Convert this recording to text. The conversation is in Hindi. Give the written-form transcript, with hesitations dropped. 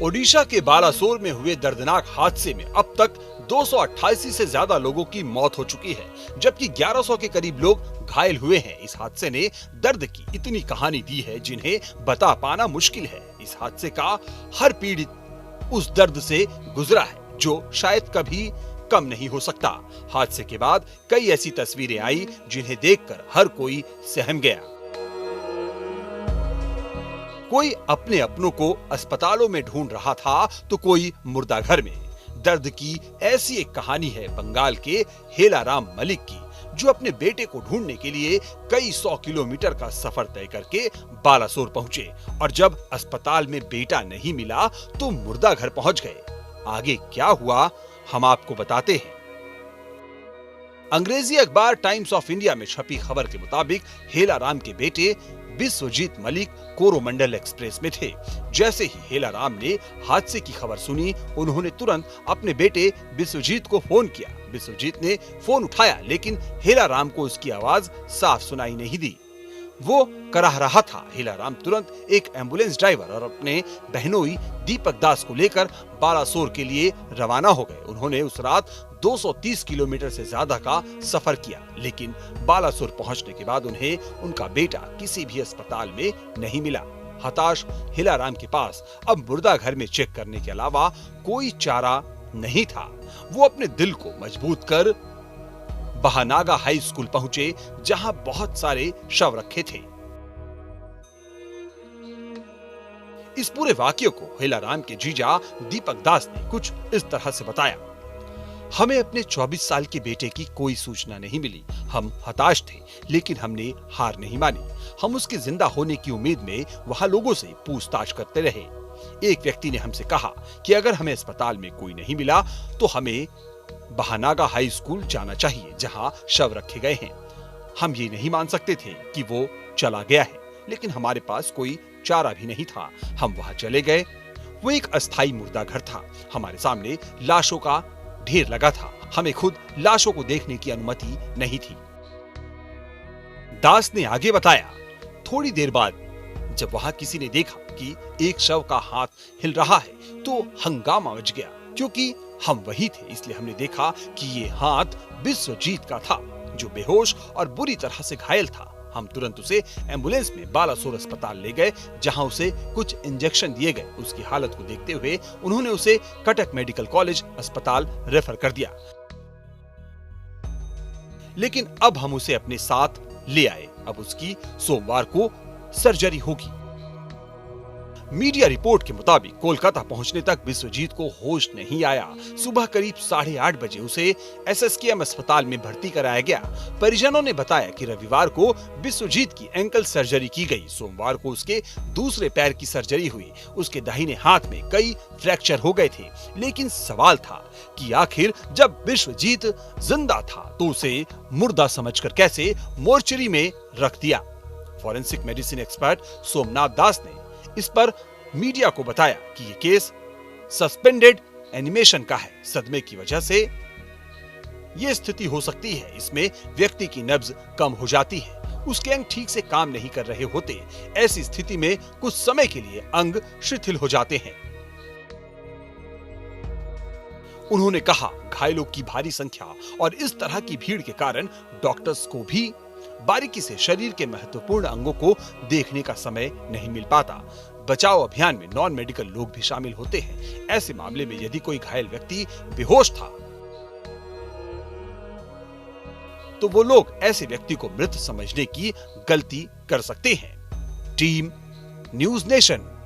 ओडिशा के बालासोर में हुए दर्दनाक हादसे में अब तक 288 से ज्यादा लोगों की मौत हो चुकी है, जबकि 1100 के करीब लोग घायल हुए हैं। इस हादसे ने दर्द की इतनी कहानी दी है जिन्हें बता पाना मुश्किल है। इस हादसे का हर पीड़ित उस दर्द से गुजरा है जो शायद कभी कम नहीं हो सकता। हादसे के बाद कई ऐसी तस्वीरें आई जिन्हें देखकर हर कोई सहम गया। कोई अपने अपनों को अस्पतालों में ढूंढ रहा था तो कोई मुर्दाघर में। दर्द की ऐसी एक कहानी है बंगाल के हेलाराम मलिक की, जो अपने बेटे को ढूंढने के लिए कई 100 किलोमीटर का सफर तय करके बालासोर पहुंचे और जब अस्पताल में बेटा नहीं मिला तो मुर्दाघर पहुंच गए। आगे क्या हुआ हम आपको बताते हैं। अंग्रेजी अखबार टाइम्स ऑफ इंडिया में छपी खबर के मुताबिक हेलाराम के बेटे बिस्वजीत मलिक कोरोमंडल एक्सप्रेस में थे। जैसे ही हेलाराम ने हादसे की खबर सुनी, उन्होंने तुरंत अपने बेटे बिस्वजीत को फोन किया। बिस्वजीत ने फोन उठाया, लेकिन हेलाराम को उसकी आवाज साफ सुनाई नहीं दी। वो कराह रहा था। हेलाराम तुरंत एक एम्बुलेंस ड्राइवर और अपने बहनोई दीपक दास को लेकर बालासोर के लिए रवाना हो गए। उन्होंने उस रात 230 किलोमीटर से ज्यादा का सफर किया, लेकिन बालासोर पहुंचने के बाद उन्हें उनका बेटा किसी भी अस्पताल में नहीं मिला। हताश हेलाराम के पास अब मुर्दाघर में चेक करने के अलावा कोई चारा नहीं था। वो अपने दिल को मजबूत कर बहानागा हाई स्कूल पहुंचे, जहां बहुत सारे शव रखे थे। इस पूरे वाकये को हेलाराम के जीजा दीपक दास ने कुछ इस तरह से बताया। हमें अपने 24 साल के बेटे की कोई सूचना नहीं मिली। हम हताश थे, लेकिन हमने हार नहीं मानी। हम उसके जिंदा होने की उम्मीद में वहां लोगों से पूछताछ करते रहे। एक व्यक्ति ने हमसे कहा कि अगर हमें अस्पताल में कोई नहीं मिला तो हमें बहानागा हाई स्कूल जाना चाहिए, जहां शव रखे गए हैं। हम ये नहीं मान सकते थे कि वो चला गया है, लेकिन हमारे पास कोई चारा भी नहीं था। हम वहां चले गए। वो एक अस्थायी मुर्दाघर था। हमारे सामने लाशों का ढेर लगा था। हमें खुद लाशों को देखने की अनुमति नहीं थी। दास ने आगे बताया, थोड़ी देर बाद जब वहां किसी ने देखा कि एक शव का हाथ हिल रहा है तो हंगामा मच गया। क्योंकि हम वही थे, इसलिए हमने देखा कि ये हाथ बिस्वजीत का था, जो बेहोश और बुरी तरह से घायल था। हम तुरंत उसे एम्बुलेंस में बालासोर अस्पताल ले गए, जहां उसे कुछ इंजेक्शन दिए गए। उसकी हालत को देखते हुए उन्होंने उसे कटक मेडिकल कॉलेज अस्पताल रेफर कर दिया। लेकिन अब हम उसे अपने साथ ले आए। अब उसकी सोमवार को सर्जरी होगी। मीडिया रिपोर्ट के मुताबिक कोलकाता पहुंचने तक बिस्वजीत को होश नहीं आया। सुबह करीब 8:30 बजे उसे एसएसकेएम अस्पताल में भर्ती कराया गया। परिजनों ने बताया कि रविवार को बिस्वजीत की एंकल सर्जरी की गई। सोमवार को उसके दूसरे पैर की सर्जरी हुई। उसके दाहिने हाथ में कई फ्रैक्चर हो गए थे। लेकिन सवाल था कि आखिर जब बिस्वजीत जिंदा था तो उसे मुर्दा समझकर कैसे मोर्चरी में रख दिया। फॉरेंसिक मेडिसिन एक्सपर्ट सोमनाथ दास ने इस पर मीडिया को बताया कि ये केस सस्पेंडेड एनिमेशन का है। सदमे की वजह से ये स्थिति हो सकती है। इसमें व्यक्ति की नब्ज कम हो जाती है, उसके अंग ठीक से काम नहीं कर रहे होते। ऐसी स्थिति में कुछ समय के लिए अंग शिथिल हो जाते हैं। उन्होंने कहा, घायलों की भारी संख्या और इस तरह की भीड़ के कारण डॉक्टर्स को भी बारीकी से शरीर के महत्वपूर्ण अंगों को देखने का समय नहीं मिल पाता। बचाव अभियान में नॉन मेडिकल लोग भी शामिल होते हैं। ऐसे मामले में यदि कोई घायल व्यक्ति बेहोश था तो वो लोग ऐसे व्यक्ति को मृत समझने की गलती कर सकते हैं। Team news nation.